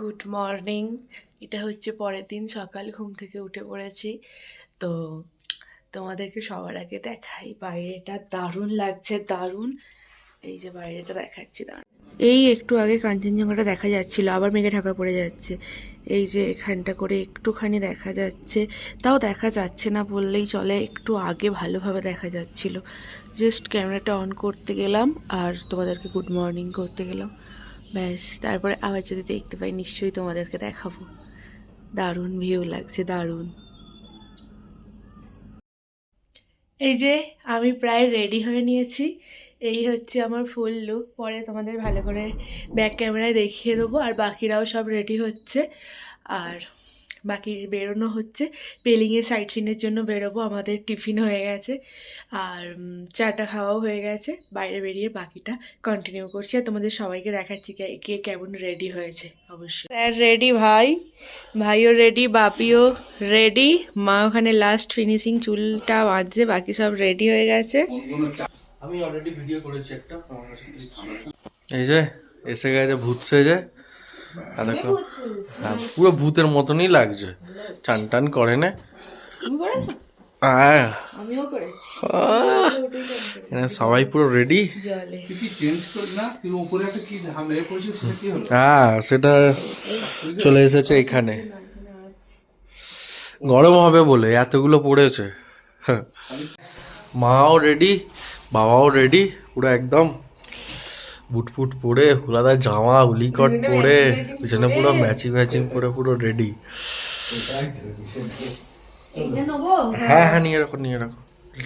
Good morning. এটা হচ্ছে পরের দিন সকাল, ঘুম থেকে উঠে পড়েছি। তো তোমাদেরকে সবার আগে দেখাই, বাইরেটা দারুণ লাগছে, দারুণ। এই যে বাইরেটা দেখাচ্ছি, দারুণ। এই একটু আগে কাঞ্চনজঙ্ঘাটা দেখা যাচ্ছিল, আবার মেঘে ঢাকা পড়ে যাচ্ছে। এই যে এখানটা করে একটুখানি দেখা যাচ্ছে, তাও দেখা যাচ্ছে না বললেই চলে, একটু আগে ভালোভাবে দেখা যাচ্ছিল। জাস্ট ক্যামেরাটা অন করতে গেলাম আর তোমাদেরকে গুড মর্নিং করতে গেলাম, ব্যাস। তারপরে আবার যদি দেখতে পাই নিশ্চয়ই তোমাদেরকে দেখাবো। দারুণ ভিউ লাগছে, দারুণ। এই যে আমি প্রায় রেডি হয়ে নিয়েছি, এই হচ্ছে আমার ফুল লুক। পরে তোমাদের ভালো করে ব্যাক ক্যামেরায় দেখিয়ে দেবো। আর বাকিরাও সব রেডি হচ্ছে, আর বাকি বেরোনো হচ্ছে। পেলিংয়ে সাইট সিনের জন্য বেরোবো, আমাদের টিফিন হয়ে গেছে আর চাটা খাওয়াও হয়ে গেছে। বাইরে বেরিয়ে বাকিটা কন্টিনিউ করছি আর তোমাদের সবাইকে দেখাচ্ছি কে কেমন রেডি হয়েছে। অবশ্যই স্যার রেডি, ভাইও রেডি, বাপিও রেডি, মা ওখানে লাস্ট ফিনিশিং চুলটা বাঁধছে, বাকি সব রেডি হয়ে গেছে। আমি অলরেডি ভিডিও করেছি একটা, এই যে এসে গেছে ভূত সেজে। দেখো পুরো ভূতের মতনই লাগছে, চান টান করে না। সবাই পুরো রেডি। হ্যাঁ, সেটা চলে এসেছে এখানে। গরম হবে বলে এতগুলো পড়েছে। মাও রেডি, বাবাও রেডি, পুরো একদম বুট ফুট পরে, খোলাদার জামা, উলিকট পরে, পিছনে পুরো ম্যাচিং করে পুরো রেডি। হ্যাঁ হ্যাঁ, নিয়ে রাখো।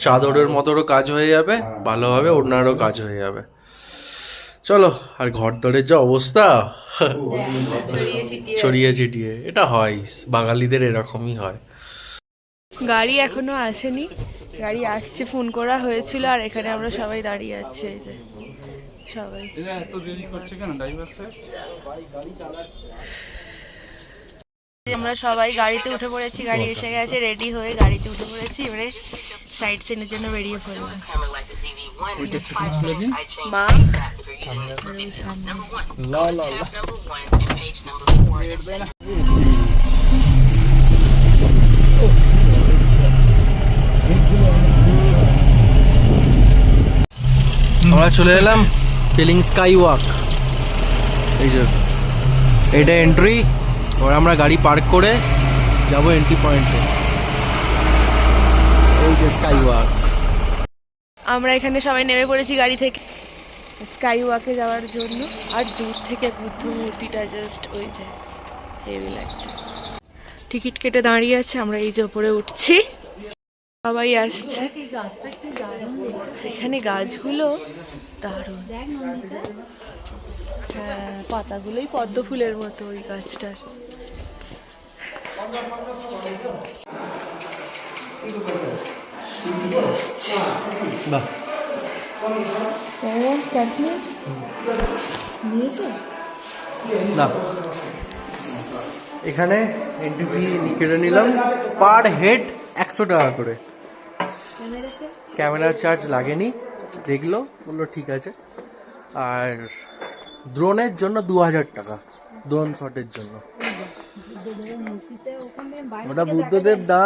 চাদরের মতোরও কাজ হয়ে যাবে ভালোভাবে, ওড়নারও কাজ হয়ে যাবে। চলো। আর ঘর দরের যা অবস্থা, ছড়িয়ে ছিটিয়ে, এটা হয়, বাঙালিদের এরকমই হয়। গাড়ি এখনো আসেনি, গাড়ি আসছে, ফোন করা হয়েছিল। আর এখানে আমরা সবাই দাঁড়িয়ে আছি, এই যে সবাই। আমরা সবাই গাড়িতে উঠে পড়েছি, গাড়ি এসে গেছে, রেডি হয়ে গাড়িতে উঠে পড়েছি। এবারে সাইড সিনের জন্য বেরিয়ে পড়লাম। মা আমরা চলে এলাম পেলিং স্কাই ওয়াক। এই যে এটা এন্ট্রি, এবার আমরা গাড়ি পার্ক করে যাবো এন্ট্রি পয়েন্টে। এই যে স্কাই ওয়াক। আমরা এখানে সবাই নেমে পড়েছি গাড়ি থেকে স্কাই ওয়াকে যাওয়ার জন্য। আর দূর থেকে বুদ্ধ মূর্তিটা জাস্ট ওই যে হেভি লাগছে। টিকিট কেটে দাঁড়িয়ে আছে, আমরা এই যে ওপরে উঠছি, সবাই আসছে। এখানে গাছগুলো দারুণ, হ্যাঁ, পাতাগুলোই পদ্ম ফুলের মতো ওই গাছটার। না, এখানে এন্ট্রি ফি কেটে নিলাম, পার হেড 100 টাকা করে। ক্যামেরার চার্জ লাগেনি, দেখলো, বললো ঠিক আছে। আর ড্রোনের জন্য 2000 টাকা, ড্রোন শটের জন্য। ওটা বুদ্ধদেব না,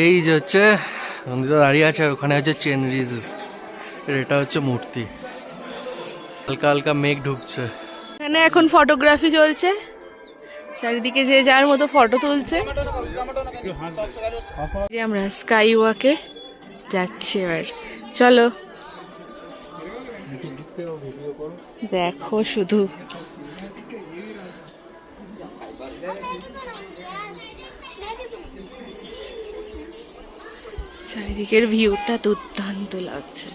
এই যে হচ্ছে নন্দিতা দাঁড়িয়ে আছে, ওখানে হচ্ছে চেনরিজ, এটা হচ্ছে মূর্তি। হালকা হালকা মেঘ ঢুকছে। এখানে এখন ফটোগ্রাফি চলছে, চারিদিকে যে যার মতো ফটো তুলছে। আমরা স্কাই ওয়াকে যাচ্ছি এবার, চলো দেখো শুধু। চারিদিকের ভিউটা দুর্দান্ত লাগছে।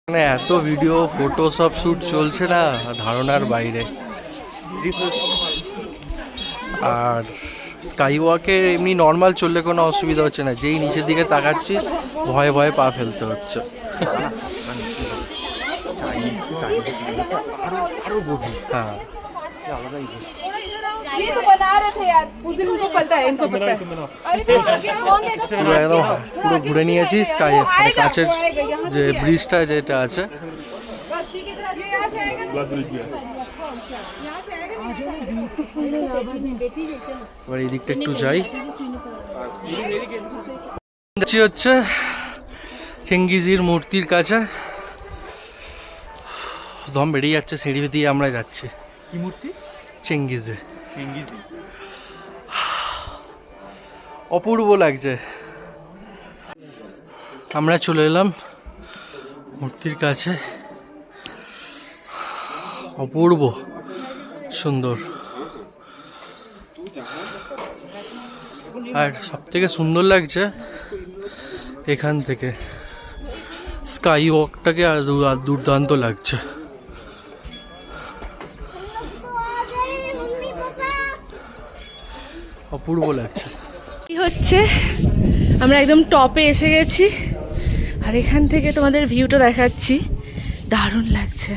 মানে এত ভিডিও ফটো সব শ্যুট চলছে না, ধারণার বাইরে। আর স্কাই ওয়াকে এমনি নর্মাল চললে কোনো অসুবিধা হচ্ছে না, যেই নিচের দিকে তাকাচ্ছি ভয়ে ভয়ে পা ফেলতে হচ্ছে। হ্যাঁ, रहे थे यार उस दिन उनको पता है इनको पता है अरे तो आगे फोन दे दो পুরো একদম পুরো ঘুরে নিয়েছি স্কাই মানে কাছের যে ব্রিজটা যেটা আছে बस ठीक है ये यहाँ से आएगा ना यहाँ से आएगा এবার এই দিকটা একটু যাই যাচ্ছি হচ্ছে চেঙ্গিজির মূর্তির কাছে দম বেরিয়ে যাচ্ছে সিঁড়ি দিয়ে আমরা যাচ্ছি কি মূর্তি চেঙ্গিজে চেঙ্গিজি অপূর্ব লাগছে আমরা চলে এলাম মূর্তির কাছে অপূর্ব সুন্দর আর সব থেকে সুন্দর লাগছে এখান থেকে স্কাই ওয়াকটাকে আর দুর্দান্ত লাগছে অপূর্ব লাগছে কি হচ্ছে আমরা একদম টপে এসে গেছি আর এখান থেকে তোমাদের ভিউটা দেখাচ্ছি দারুণ লাগছে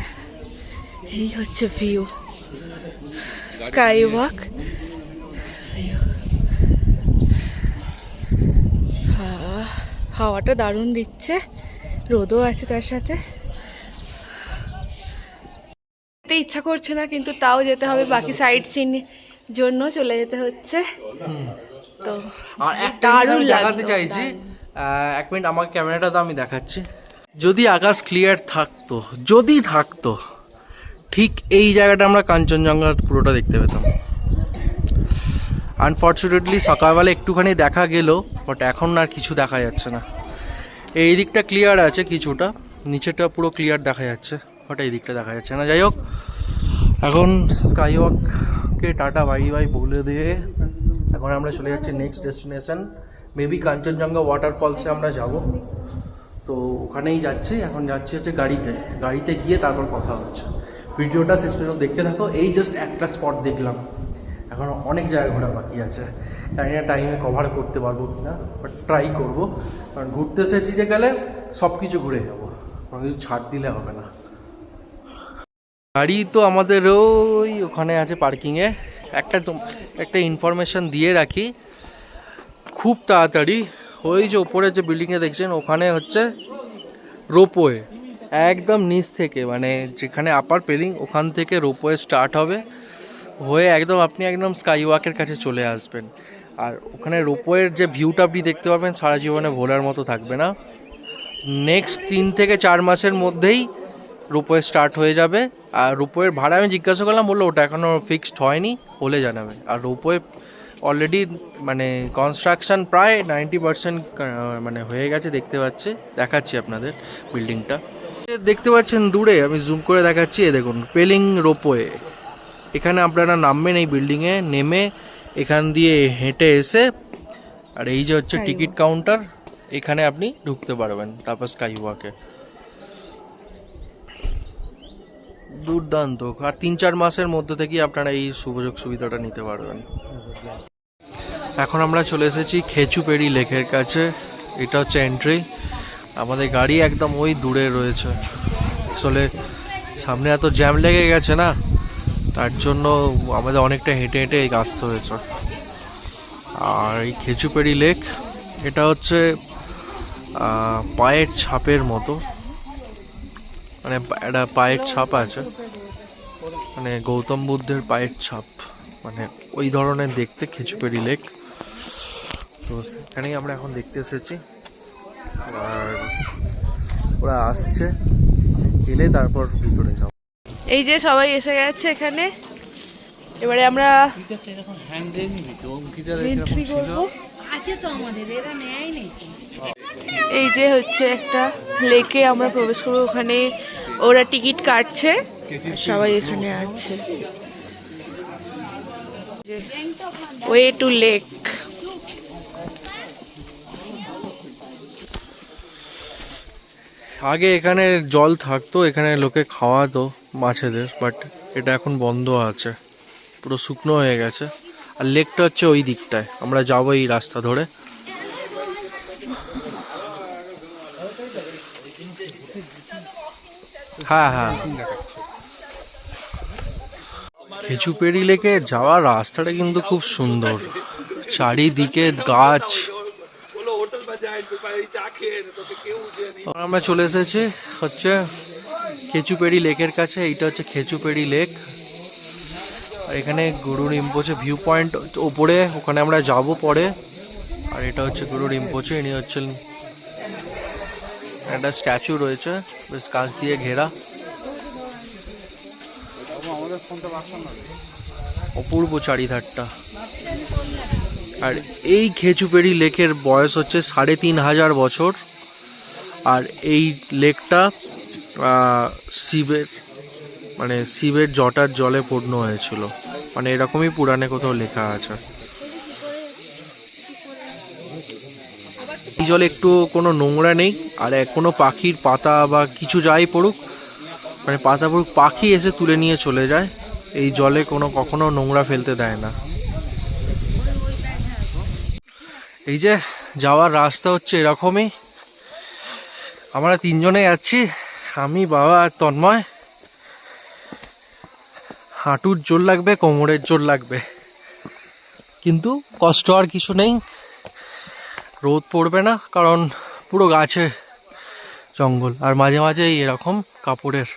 এই হচ্ছে ভিউ স্কাই ওয়াক হাওয়াটা দারুণ দিচ্ছে রোদও আছে তার সাথে যেতে ইচ্ছা করছে না কিন্তু তাও যেতে হবে বাকি সাইড সিন জন্য চলে যেতে হচ্ছে তো আর একটা জিনিস আমি দেখাতে চাইছি এক মিনিট আমার ক্যামেরাটা তো আমি দেখাচ্ছি যদি আকাশ ক্লিয়ার থাকতো যদি থাকতো ঠিক এই জায়গাটা আমরা কাঞ্চনজঙ্ঘা পুরোটা দেখতে পেতাম আনফর্চুনেটলি সকালবেলা একটুখানি দেখা গেল বাট এখন আর কিছু দেখা যাচ্ছে না এই দিকটা ক্লিয়ার আছে কিছুটা নিচেটা পুরো ক্লিয়ার দেখা যাচ্ছে বাট এই দিকটা দেখা যাচ্ছে না যাই হোক এখন স্কাই ওয়াককে টাটা বাই বাই বলে দিয়ে এখন আমরা চলে যাচ্ছি নেক্সট ডেস্টিনেশন মেবি কাঞ্চনজঙ্ঘা ওয়াটারফলসে আমরা যাব তো ওখানেই যাচ্ছি এখন যাচ্ছি হচ্ছে গাড়িতে গিয়ে তারপর কথা হচ্ছে ভিডিওটা শেষ পর্যন্ত দেখতে থাকো এই জাস্ট একটা স্পট দেখলাম এখন অনেক জায়গা ঘোরা বাকি আছে জানি না টাইমে কভার করতে পারবো কি না বাট ট্রাই করবো কারণ ঘুরতে এসেছি যে গেলে সব কিছু ঘুরে যাবো কোনো কিছু ছাড় দিলে হবে না গাড়ি তো আমাদের ওই ওখানে আছে পার্কিংয়ে একটা ইনফরমেশন দিয়ে রাখি খুব তাড়াতাড়ি ওই যে ওপরে যে বিল্ডিংয়ে দেখছেন ওখানে হচ্ছে রোপওয়ে একদম নিচ থেকে মানে যেখানে আপার পেলিং ওখান থেকে রোপওয়ে স্টার্ট হবে হয়ে একদম আপনি একদম স্কাই ওয়াকের কাছে চলে আসবেন আর ওখানে রোপওয়ের যে ভিউটা আপনি দেখতে পাবেন সারা জীবনে ভোলার মতো থাকবে না নেক্সট 3 থেকে 4 মাসের মধ্যেই রোপওয়ে স্টার্ট হয়ে যাবে আর রোপওয়ের ভাড়া আমি জিজ্ঞাসা করলাম বললো ওটা এখনও ফিক্সড হয়নি হলে জানাবে আর রোপওয়ে অলরেডি মানে কনস্ট্রাকশন প্রায় 90% মানে হয়ে গেছে দেখতে পাচ্ছি দেখাচ্ছি আপনাদের বিল্ডিংটা দেখতে পাচ্ছেন দূরে আমি জুম করে দেখাচ্ছি এ দেখুন পেলিং রোপওয়ে এখানে আপনারা নামবেন এই বিল্ডিংয়ে নেমে এখান দিয়ে হেঁটে এসে আর এই যে হচ্ছে টিকিট কাউন্টার এখানে আপনি ঢুকতে পারবেন তারপর স্কাই ওয়াকে দুর্দান্ত আর 3-4 মাসের মধ্যে থেকেই আপনারা এই সুযোগ সুবিধাটা নিতে পারবেন এখন আমরা চলে এসেছি খেচুপেড়ি লেকের কাছে এটা হচ্ছে এন্ট্রি আমাদের গাড়ি একদম ওই দূরে রয়েছে আসলে সামনে এত জ্যাম লেগে গেছে না তার জন্য আমাদের অনেকটা হেঁটে হেঁটে আসতে হয়েছে আর এই খেচুপেড়ি লেক এটা হচ্ছে পায়ের ছাপের মতো মানে একটা পায়ের ছাপ আছে মানে গৌতম বুদ্ধের পায়ের ছাপ মানে ওই ধরনের দেখতে খেচুপেড়ি লেক তো সেখানেই আমরা এখন দেখতে এসেছি আর ওরা আসছে এলে তারপর ভিতরে যাব এই যে সবাই এসে গেছে এখানে এবারে আমরা এন্ট্রি করবো আছে তো আমাদের এরা নেয় নেই এই যে হচ্ছে একটা লেকে আমরা প্রবেশ করবো ওখানে ওরা টিকিট কাটছে সবাই এখানে আছে ওয়ে টু লেক আগে এখানে জল থাকতো এখানে লোকে খাওয়াতো মাছেদের বাট এটা এখন বন্ধ আছে পুরো শুকনো হয়ে গেছে আর লেকটা হচ্ছে ওই দিকটায় আমরা যাবো এই রাস্তা ধরে হ্যাঁ খেচুপেড়ি লেকে যাওয়ার রাস্তাটা কিন্তু খুব সুন্দর, চারিদিকে গাছ। আমরা চলে এসেছি হচ্ছে খেচুপেড়ি লেকের কাছে। এইটা হচ্ছে খেচুপেড়ি লেক, আর এখানে গুরু রিম্পোচে ভিউ পয়েন্ট ওপরে, ওখানে আমরা যাব পরে। আর এটা হচ্ছে গুরু রিম্পোচে, ইনি হচ্ছেন, একটা স্ট্যাচু রয়েছে বেশ কাঁচ দিয়ে ঘেরা, অপূর্ব চারিধারটা। আর এই খেচুপেড়ি লেকের বয়স হচ্ছে 3,500 বছর। আর এই লেকটা শিবের জটার জলে পূর্ণ হয়েছিল, মানে এরকমই পুরাণে কোথাও লেখা আছে। এই জলে একটু কোনো নোংরা নেই, আর কোনো পাখির পাতা বা কিছু যাই পড়ুক, মানে পাতা পড়ুক, পাখি এসে তুলে নিয়ে চলে যায়। এই জলে কখনো নোংরা ফেলতে দেয় না। এই যে যাওয়ার রাস্তা হচ্ছে এরকমই। আমরা 3 জনে যাচ্ছি, আমি, বাবা আর তন্ময়। হাঁটুর জোর লাগবে, কোমরের জোর লাগবে, কিন্তু কষ্ট আর কিছু নেই। রোদ পড়বে না, কারণ পুরো গাছে জঙ্গল। আর মাঝে মাঝে এরকম কাপড়ের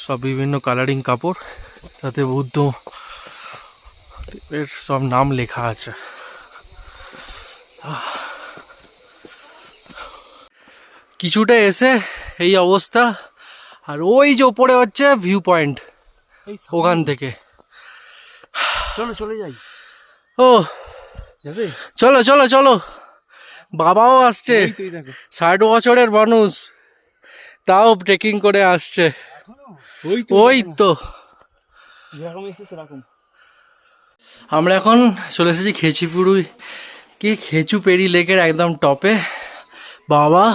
সব বিভিন্ন কালারিং কাপড়, তাতে বুদ্ধ এর সব নাম লেখা আছে। কিছুটা এসে এই অবস্থা। আর ওই যে ওপরে হচ্ছে ভিউ পয়েন্ট, ওখান থেকে চলে যাই। ও চলো চলো চলো, বাবাও আসছে, 60 বছরের মানুষ, তাও ট্রেকিং করে আসছে। ওই তো আমরা এখন চলে এসেছি খেচুপেড়ি লেকের একদম টপে। বাবা,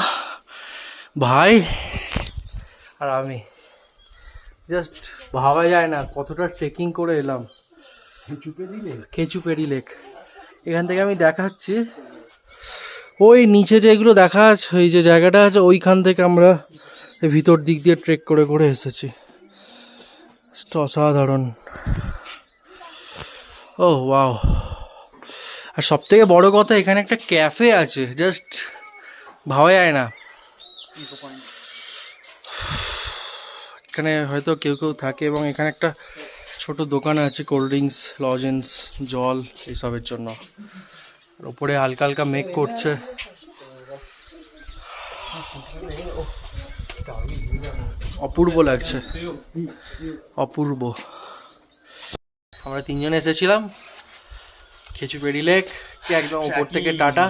ভাই আর আমি, জাস্ট ভাবা যায় না কতটা ট্রেকিং করে এলাম। খেচুপেড়ি লেক, এখান থেকে আমি দেখাচ্ছি, ওই নিচে যেগুলো দেখা আছে, ওই যে জায়গাটা আছে, ওইখান থেকে আমরা ভিতর দিক দিয়ে ট্রেক করে করে এসেছি। অসাধারণ। ও ওয়াও। আর সব থেকে বড় কথা, এখানে একটা ক্যাফে আছে, জাস্ট ভাবা যায় না। এখানে হয়তো কেউ কেউ থাকে, এবং এখানে একটা ছোট দোকান আছে, কোল্ড ড্রিঙ্কস, লজেন্স, জল এইসবের জন্য। ওপরে হালকা হালকা মেঘ করছে। অপূর্ব লাগছে, অপূর্ব। আমরা 3 জনে এসেছিলাম খেচুপেড়ি লেক, একদম ওপর থেকে টাটা।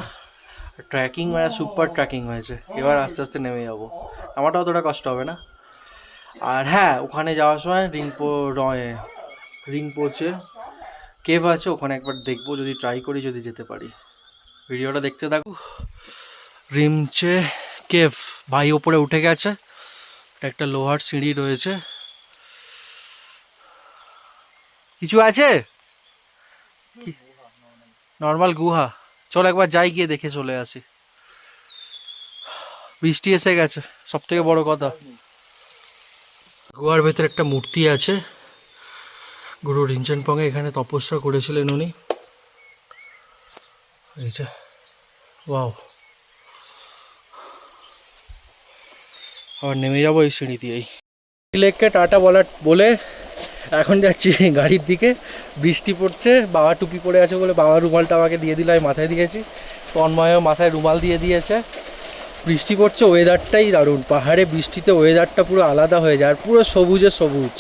ট্রেকিং মানে সুপার ট্রেকিং হয়েছে। এবার আস্তে আস্তে নেমে যাবো, আমারটা অতটা কষ্ট হবে না। আর হ্যাঁ, ওখানে যাওয়ার সময় রিংপোচে কেভ আছে, ওখানে একবার দেখবো, যদি ট্রাই করি, যদি যেতে পারি। ভিডিওটা দেখতে থাকো। রিমচে কেভ, ভাই ওপরে উঠে গেছে, একটা লোহার সিঁড়ি রয়েছে। কিছু আছে, নর্মাল গুহা। চল একবার যাই, গিয়ে দেখে চলে আসি। বৃষ্টি এসে গেছে, সব থেকে বড় কথা। গুহার ভেতরে একটা মূর্তি আছে, গুরু রিনচেনপং এখানে তপস্যা করেছিলেন উনি। এই যে ওয়াও। আবার নেমে যাবো এই সিঁড়ি দিয়েই। লেককে টাটা বলে এখন যাচ্ছি গাড়ির দিকে। বৃষ্টি পড়ছে, বাবা টুপি পরে আছে বলে বাবা রুমালটা আমাকে দিয়ে দিল, আমি মাথায় দিয়েছি। তন্ময়ও মাথায় রুমাল দিয়ে দিয়েছে। বৃষ্টি পড়ছে, ওয়েদারটাই দারুণ। পাহাড়ে বৃষ্টিতে ওয়েদারটা পুরো আলাদা হয়ে যায়, আর পুরো সবুজে সবুজ।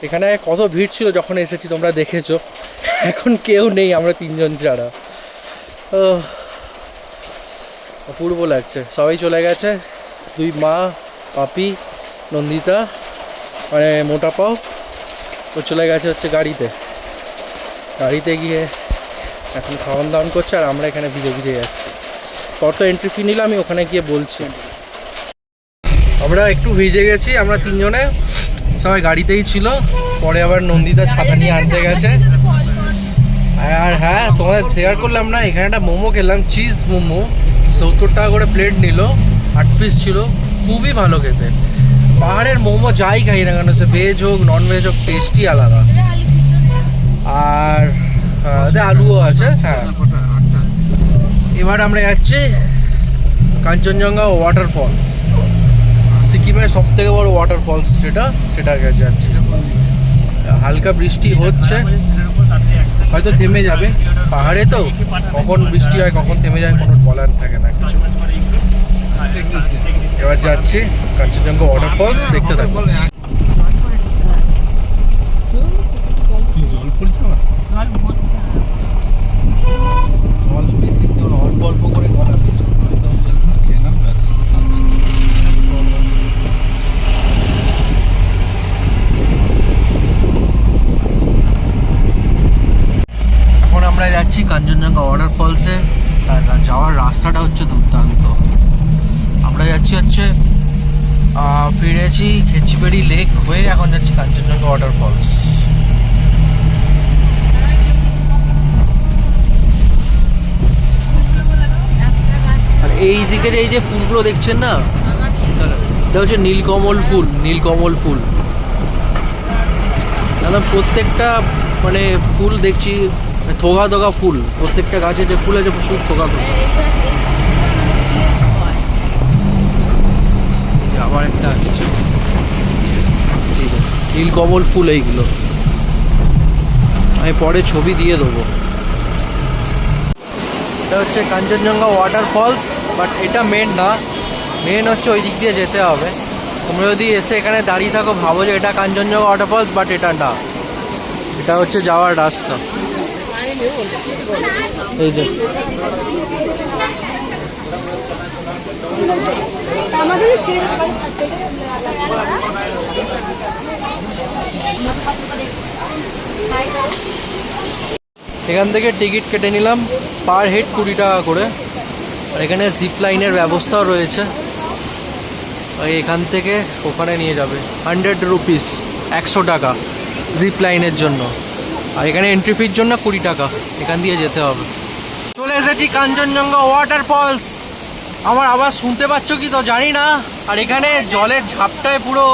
এখানে কত ভিড় ছিল যখন এসেছি, তোমরা দেখেছো। এখন কেউ নেই, আমরা 3 জন ছাড়া। অপূর্ব লাগছে। সবাই চলে গেছে, 2 মা, পাপি, নন্দিতা, মানে মোটা পাও, ও চলে গেছে হচ্ছে গাড়িতে গিয়ে এখন খাওয়ান দাওয়ান করছে, আর আমরা এখানে ভিজে ভিজে যাচ্ছি। কত এন্ট্রি ফি নিল আমি ওখানে গিয়ে বলছি। আমরা একটু ভিজে গেছি, আমরা 3 জনে, সবাই গাড়িতেই ছিল। পরে আবার নন্দিতা ছাতা নিয়ে আনতে গেছে। আর হ্যাঁ, তোমাদের শেয়ার করলাম না, এখানে একটা মোমো খেলাম, চিজ মোমো, 70 টাকা করে প্লেট নিল, 8 পিস ছিল, খুবই ভালো খেতে। পাহাড়ের মোমো যাই খাই না কেন, সে ভেজ হোক নন ভেজ হোক, টেস্টই আলাদা। আর আলুও আছে। হ্যাঁ, এবার আমরা যাচ্ছি কাঞ্চনজঙ্ঘা ওয়াটারফলস, সিকিমের সব থেকে বড় ওয়াটারফলস সেটা যাচ্ছি। হালকা বৃষ্টি হচ্ছে, হয়তো থেমে যাবে, পাহাড়ে তো কখন বৃষ্টি হয় কখন থেমে যায় কোনো বলার থাকে না কিছু। এবার যাচ্ছি কাঞ্চনজঙ্ঘা ওয়াটারফলস, দেখতে থাকবো। জল বেশি অল্প অল্প করে গলা আমরা যাচ্ছি কাঞ্চনজঙ্ঘা ওয়াটারফলসে। আর যাওয়ার রাস্তাটা হচ্ছে দুর্দান্ত। আমরা যাচ্ছি ফিরেছি খেচিবেড়ি লেক হয়ে, এখন যাচ্ছি কাঞ্চনজঙ্ঘা ওয়াটারফলস। আর এই দিকে এই যে ফুলগুলো দেখছেন না, এটা হচ্ছে নীলকমল ফুল। দাদা প্রত্যেকটা মানে ফুল দেখছি থোকা থোকা ফুল, প্রত্যেকটা গাছে যে ফুল আছে শুধু থোকা থোকা। আবার একটা আসছে, নীলকমল ফুল এইগুলো। আমি পরে ছবি দিয়ে দেবো। এটা হচ্ছে কাঞ্চনজঙ্ঘা ওয়াটারফলস, বাট এটা মেন না, মেন হচ্ছে ওই দিক দিয়ে যেতে হবে। তোমরা যদি এসে এখানে দাঁড়িয়ে থাকো ভাবো যে এটা কাঞ্চনজঙ্ঘা ওয়াটারফলস, বাট এটা না, এটা হচ্ছে যাওয়ার রাস্তা। এই যে এখান থেকে টিকিট কেটে নিলাম, পার হেড 20 টাকা করে। আর এখানে জিপ লাইনের ব্যবস্থাও রয়েছে, এখান থেকে ওখানে নিয়ে যাবে। 100 রুপিস, 100 টাকা জিপ লাইনের জন্য। আর এখানে এন্ট্রি ফির জন্য 20 টাকা, এখান দিয়ে যেতে হবে। চলে এসেছি কাঞ্চনজঙ্ঘা ওয়াটারফলস। আমার আওয়াজ শুনতে পাচ্ছ কি তো জানি না। আর এখানে জলের ঝাপটায় পুরো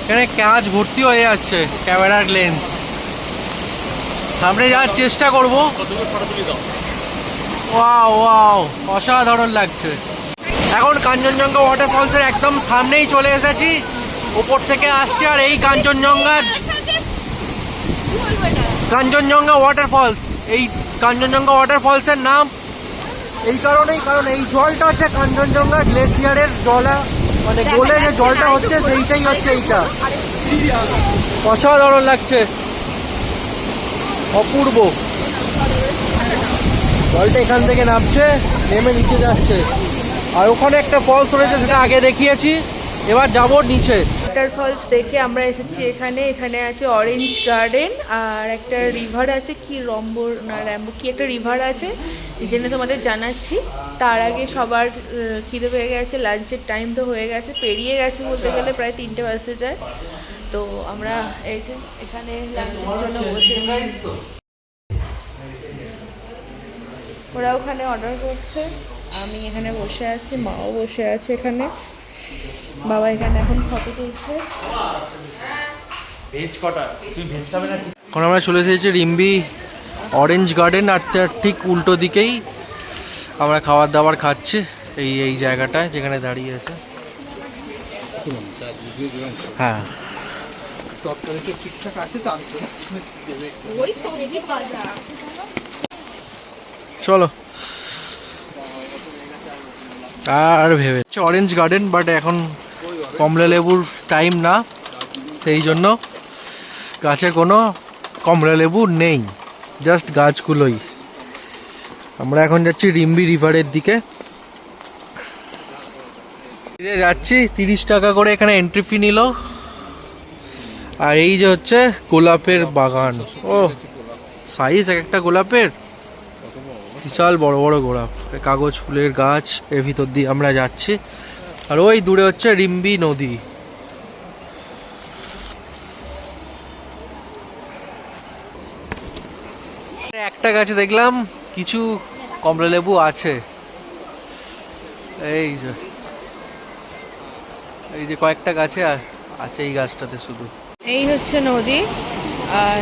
এখানে কাঁচ ভর্তি হয়ে যাচ্ছে, ক্যামেরার লেন্স। সামনে যাওয়ার চেষ্টা করব। ওয়াও ওয়াও, অসাধারণ লাগছে। এখন কাঞ্চনজঙ্ঘা ওয়াটারফলসের একদম সামনেই চলে এসেছি, ওপর থেকে আসছে। আর এই কাঞ্চনজঙ্ঘা ওয়াটারফলস, এই কাঞ্চনজঙ্ঘা ওয়াটারফলসের নাম এই কারণেই, কারণ এই জলটা হচ্ছে কাঞ্চনজঙ্ঘা গ্লেসিয়ারের জল, মানে গলে যে জলটা হচ্ছে সেইটাই হচ্ছে এইটা। অসাধারণ লাগছে, অপূর্ব। জলটা এখান থেকে নামছে, নেমে নিচে যাচ্ছে। আর ওখানে একটা ফলস রয়েছে, সেটা আগে দেখিয়েছি। এবার যাব নিচে। ওয়াটারফলস দেখে আমরা এসেছি এখানে। এখানে আছে অরেঞ্জ গার্ডেন, আর একটা রিভার আছে, কি র্যাম্বো কি একটা রিভার আছে, এই জন্য তোমাদের জানাচ্ছি। তার আগে সবার খিদে পেয়ে গেছে, লাঞ্চের টাইম তো হয়ে গেছে, পেরিয়ে গেছে বলতে গেলে, প্রায় 3টে বাজতে যায়। তো আমরা এই যে এখানে লাঞ্চের জন্য বসেছি। ওরা ওখানে অর্ডার করছে, আমি এখানে বসে আছি, মাও বসে আছে এখানে, বাবা এখানে এখন ফটো তুলছে। এখন আমরা চলে এসেছি রিম্বি অরেঞ্জ গার্ডেন, আর তার ঠিক উল্টো দিকেই আমরা খাবার দাবার খাচ্ছি, এই জায়গাটায় যেখানে দাঁড়িয়ে আছে। হ্যাঁ, চলো। আর ভেবেছি অরেঞ্জ গার্ডেন, বাট এখন কমলা লেবুর টাইম না, সেই জন্য গাছে কোনো কমলা লেবু নেই, জাস্ট গাছগুলোই। আমরা এখন যাচ্ছি রিম্বি রিভারের দিকে। যাচ্ছি 30 টাকা করে এখানে এন্ট্রি ফি নিল। আর এই যে হচ্ছে গোলাপের বাগান। ও সাইজ এক একটা গোলাপের, বিশাল বড় বড় গোলাপ, কাগজ ফুলের গাছ। এর ভিতর দিয়ে আমরা যাচ্ছি। আর ওই দূরে হচ্ছে রিম্বি নদী। একটা গাছে দেখলাম কিছু কমলা লেবু আছে, এই যে এই যে কয়েকটা গাছে আছে, এই গাছটাতে শুধু। এই হচ্ছে নদী আর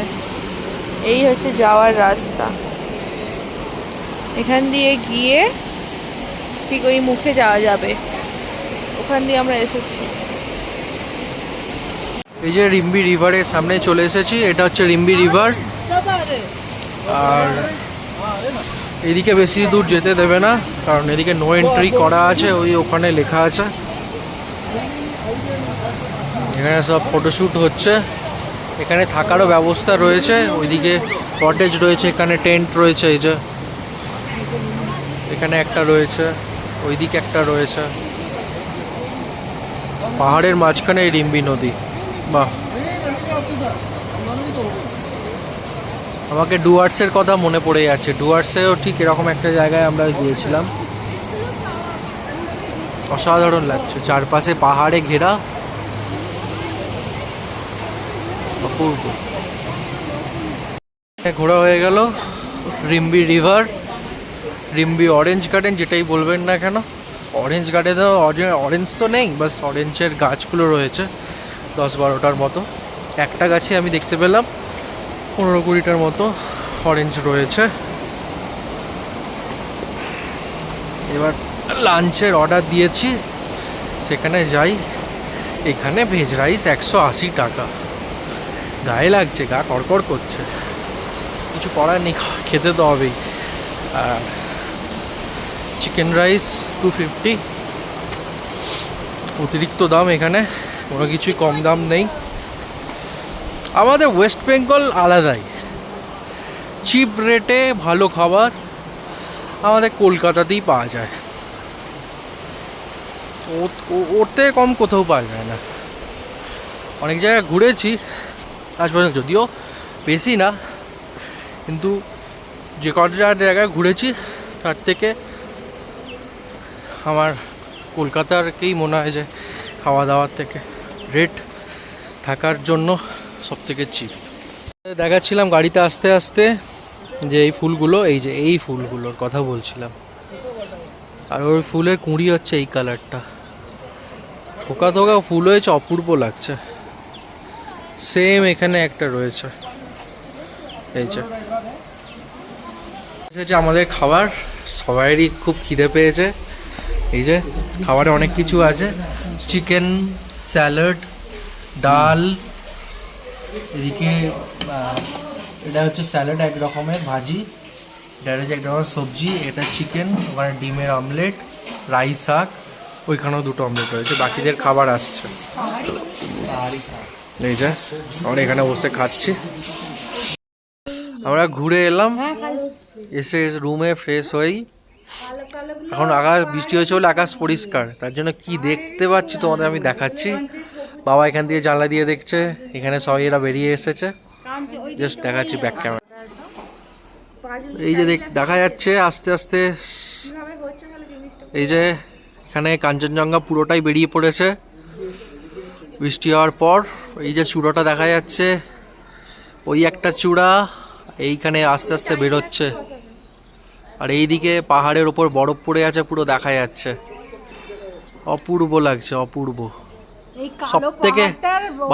এই হচ্ছে যাওয়ার রাস্তা। এখান দিয়ে গিয়ে ঠিক ওই মুখে যাওয়া যাবে, ওখান দিয়ে আমরা এসেছি। এই যে রিম্বি রিভারের সামনে চলে এসেছি, এটা হচ্ছে রিম্বি রিভার। আর এদিকে বেশি দূর যেতে দেবে না, কারণ এদিকে নো এন্ট্রি করা আছে, ওই ওখানে লেখা আছে। এখানে সব ফটোশ্যুট হচ্ছে, এখানে থাকারও ব্যবস্থা রয়েছে, ওইদিকে কটেজ রয়েছে, এখানে টেন্ট রয়েছে, এই যে এখানে একটা রয়েছে, ওইদিকে একটা রয়েছে। পাহাড়ের মাঝখানে এই রিম্বি নদী। বাহ, আমাকে ডুয়ার্সের কথা মনে পড়ে যাচ্ছে। ডুয়ার্সেও ঠিক এরকম একটা জায়গায় আমরা গিয়েছিলাম, অসাধারণ লাগছে, চারপাশে পাহাড়ে ঘেরা, অপূর্ব। ঘোরা হয়ে গেল Rimbi river, Rimbi orange garden, যেটাই বলবেন না কেন। অরেঞ্জ গার্ডেনে অরেঞ্জ তো নেই, বাস অরেঞ্জের গাছগুলো রয়েছে 10-12টার মতো। একটা গাছে আমি দেখতে পেলাম 15-20টার মতো অরেঞ্জ রয়েছে। এবার লাঞ্চের অর্ডার দিয়েছি, সেখানে যাই। এখানে ভেজ রাইস 180 টাকা। গায়ে লাগছে, গা কড়কড় করছে, কিছু করার নেই, খেতে তো হবেই। আর চিকেন রাইস 250, অতিরিক্ত দাম এখানে, কোনো কিছুই কম দাম নেই। আমাদের ওয়েস্ট বেঙ্গল আলাদাই, চিপ রেটে ভালো খাবার আমাদের কলকাতাতেই পাওয়া যায়, ওর থেকে কম কোথাও পাওয়া যায় না। অনেক জায়গায় ঘুরেছি আজ পর্যন্ত, যদিও বেশি না, কিন্তু যে কটা জায়গায় ঘুরেছি তার থেকে আমার কলকাতারকেই মনে হয় যে খাওয়া দাওয়ার থেকে রেট থাকার জন্য সব থেকে চিপ। দেখাচ্ছিলাম গাড়িতে আসতে আসতে যে এই ফুলগুলো, এই যে এই ফুলগুলোর কথা বলছিলাম। আর ওই ফুলের কুঁড়ি হচ্ছে এই কালারটা, থোকা থোকা ফুল হয়েছে, অপূর্ব লাগছে। সেম এখানে একটা রয়েছে, এই যে আমাদের খাবার, সবাইরই খুব খিদে পেয়েছে। এই যে খাবারে অনেক কিছু আছে, চিকেন, স্যালাড, ডাল, এদিকে এটা হচ্ছে স্যালাড, এক রকমের ভাজি, এটা হচ্ছে এক রকমের সবজি, এটা চিকেন, ওখানে ডিমের অমলেট, রাইস, শাক, ওইখানেও 2টো অমলেট রয়েছে। বাকিদের খাবার আসছে। এই যে আমরা এখানে বসে খাচ্ছি। আমরা ঘুরে এলাম, এসে রুমে ফ্রেশ হই। এখন আকাশ বৃষ্টি হয়েছে বলে আকাশ পরিষ্কার, তার জন্য কি দেখতে পাচ্ছি তোমাদের আমি দেখাচ্ছি। বাবা এখান দিয়ে জানলা দিয়ে দেখছে, এখানে সবাই এরা বেরিয়ে এসেছে, জাস্ট দেখাচ্ছি ব্যাক ক্যামেরা। এই যে দেখা যাচ্ছে আস্তে আস্তে, এই যে এখানে কাঞ্চনজঙ্ঘা পুরোটাই বেরিয়ে পড়েছে বৃষ্টি হওয়ার পর। এই যে চূড়াটা দেখা যাচ্ছে, ওই একটা চূড়া এইখানে আস্তে আস্তে বেরোচ্ছে। আর এইদিকে পাহাড়ের ওপর বরফ পড়ে আছে, পুরো দেখা যাচ্ছে, অপূর্ব লাগছে, অপূর্ব। সব থেকে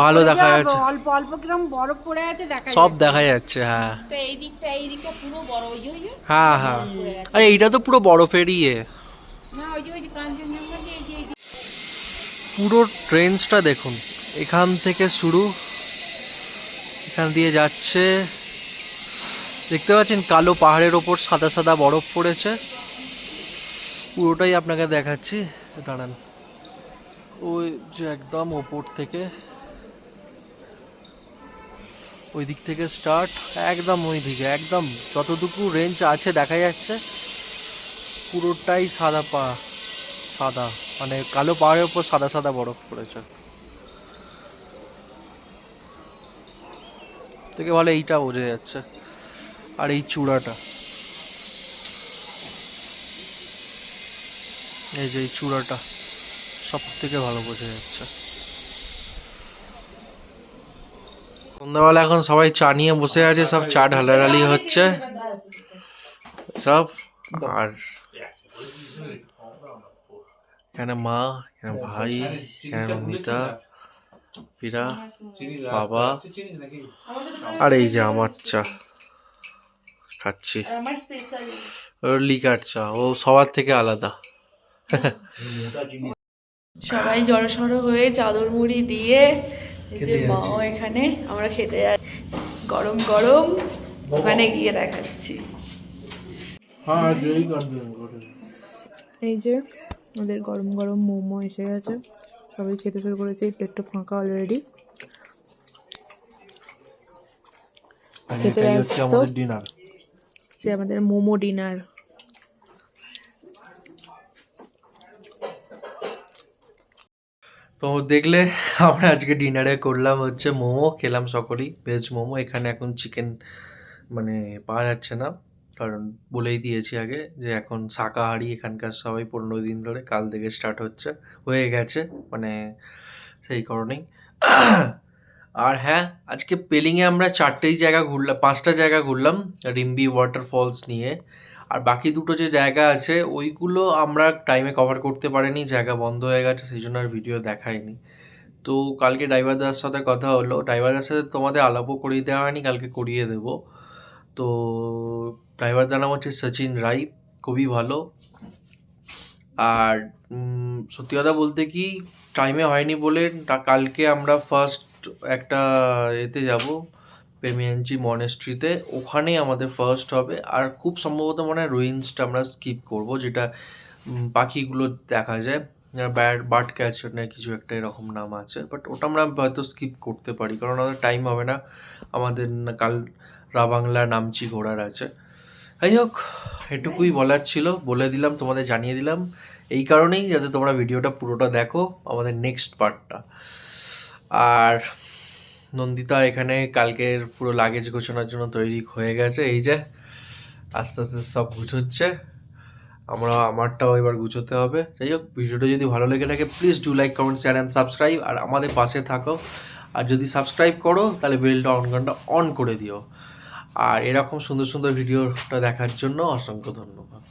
ভালো দেখা যাচ্ছে, অল্প অল্প কিরকম বরফ পড়ে আছে সব দেখা যাচ্ছে। হ্যাঁ, তো এই দিকটা পুরো বড়, ওই যে হ্যাঁ হ্যাঁ, আর এইটা তো পুরো বরফেরই না, ওই যে কাঞ্চনজঙ্ঘা, এই যে পুরো ট্রেনসটা দেখুন, এখান থেকে শুরু, এখান দিয়ে যাচ্ছে, দেখতে পাচ্ছেন কালো পাহাড়ের ওপর সাদা সাদা বরফ পড়েছে, পুরোটাই আপনাকে দেখাচ্ছি। দাঁড়ান, ওই যে একদম ওপর থেকে, ওই দিক থেকে স্টার্ট, একদম ওই দিকে, একদম যতটুকু রেঞ্জ আছে দেখা যাচ্ছে, পুরোটাই সাদা সাদা, মানে কালো পাহাড়ের ওপর সাদা সাদা বরফ পড়েছে। থেকে ভালো এইটা বোঝা যাচ্ছে, আর এই চূড়াটা, এই যে এই চূড়াটা সব থেকে ভালো বোঝা যাচ্ছে। সন্ধ্যাবেলা এখন সবাই চা নিয়ে বসে আছে, সব চা ঢালাঢালি হচ্ছে সব। আর এখানে মা, এখানে ভাই, এখানে নমিতা, পীরা, বাবা, আর এই যে আমার চা খাচ্ছি। আমার স্পেশাল ওর লিকার চা, ও সবার থেকে আলাদা। সবাই জড়সড় হয়ে চাদর মুড়ি দিয়ে এই যে মাও এখানে, আমরা খেতে যাচ্ছি গরম গরম, ওখানে গিয়ে দেখাচ্ছি। এই যে ওদের গরম গরম মোমো এসে গেছে, সবাই খেতে শুরু করেছে, এই প্লেটটা ফাঁকা অলরেডি। খেতে ব্যস্ত, আমাদের ডিনার। যে আমাদের মোমো ডিনার। তো দেখলে আমরা আজকে ডিনারে করলাম হচ্ছে মোমো, খেলাম সকলেই ভেজ মোমো। এখানে এখন চিকেন মানে পাওয়া যাচ্ছে না, কারণ বলেই দিয়েছি আগে যে এখন শাকাহারি এখানকার সবাই 15 দিন ধরে, কাল থেকে স্টার্ট হয়ে গেছে মানে সেই কারণেই। আর হ্যাঁ, আজকে পেলিংয়ে আমরা 5টা জায়গা ঘুরলাম রিম্বি ওয়াটারফলস নিয়ে। আর বাকি দুটো যে জায়গা আছে ওইগুলো আমরা টাইমে কভার করতে পারিনি, জায়গা বন্ধ হয়ে গেছে, সেই জন্য আর ভিডিও দেখাইনি। তো কালকে ড্রাইভারদার সাথে কথা হলো, ড্রাইভারদার সাথে তোমাদের আলাপও করিয়ে দেওয়া হয়নি, কালকে করিয়ে দেবো। তো ড্রাইভারদার নাম হচ্ছে সচিন রায়, খুবই ভালো। আর সত্যি কথা বলতে কি টাইমে হয়নি বলে কালকে আমরা ফার্স্ট একটা এতে যাব, পেমিয়াঞ্চি মনেস্ট্রিতে, ওখানেই আমাদের ফার্স্ট হবে। আর খুব সম্ভবত মনে হয় রুইন্সটা আমরা স্কিপ করব, যেটা পাখিগুলো দেখা যায়, বার্ড ক্যাচার না কিছু একটা এরকম নাম আছে, বাট ওটা আমরা হয়তো স্কিপ করতে পারি, কারণ আমাদের টাইম হবে না, আমাদের কাল রাবাংলা নামচি ঘোরার আছে। যাই হোক, এটুকুই বলার ছিল, বলে দিলাম, তোমাদের জানিয়ে দিলাম, এই কারণেই যাতে তোমরা ভিডিওটা পুরোটা দেখো, আমাদের নেক্সট পার্টটা। আর নন্দিতা এখানে কালকের পুরো লাগেজ গোছানোর জন্য তৈরি হয়ে গেছে, এই যে আস্তে আস্তে সব গুছোচ্ছে, আমারটাও এবার গুছোতে হবে। যাই হোক, ভিডিওটা যদি ভালো লেগে থাকে please do like, comment, share and subscribe, আর আমাদের পাশে থাকো। আর যদি সাবস্ক্রাইব করো তাহলে বেলটা অন করে দিও। আর এরকম সুন্দর সুন্দর ভিডিওটা দেখার জন্য অসংখ্য ধন্যবাদ।